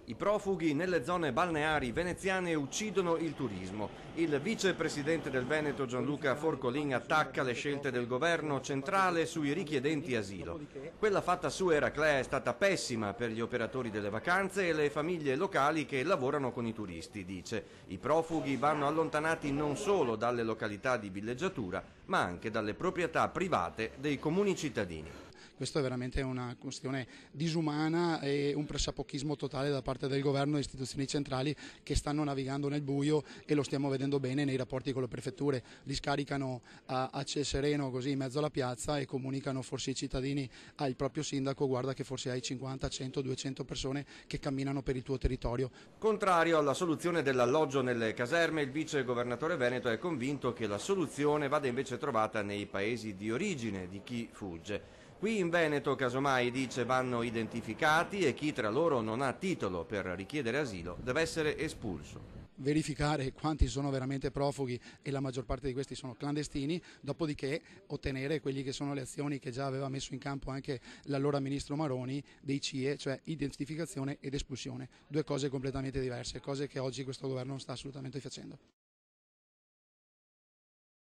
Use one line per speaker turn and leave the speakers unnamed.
I profughi nelle zone balneari veneziane uccidono il turismo. Il vicepresidente del Veneto Gianluca Forcolin attacca le scelte del governo centrale sui richiedenti asilo. Quella fatta su Eraclea è stata pessima per gli operatori delle vacanze e le famiglie locali che lavorano con i turisti, dice. I profughi vanno allontanati non solo dalle località di villeggiatura, ma anche dalle proprietà private dei comuni cittadini.
Questo è veramente una questione disumana e un pressapochismo totale da parte del governo e istituzioni centrali che stanno navigando nel buio, e lo stiamo vedendo bene nei rapporti con le prefetture. Li scaricano a ciel sereno così in mezzo alla piazza e comunicano forse ai cittadini, al proprio sindaco: guarda che forse hai 50, 100, 200 persone che camminano per il tuo territorio.
Contrario alla soluzione dell'alloggio nelle caserme, il vice governatore veneto è convinto che la soluzione vada invece trovata nei paesi di origine di chi fugge. Qui in Veneto, casomai, dice, vanno identificati e chi tra loro non ha titolo per richiedere asilo deve essere espulso.
Verificare quanti sono veramente profughi, e la maggior parte di questi sono clandestini, dopodiché ottenere quelli che sono le azioni che già aveva messo in campo anche l'allora ministro Maroni, dei CIE, cioè identificazione ed espulsione. Due cose completamente diverse, cose che oggi questo governo non sta assolutamente facendo.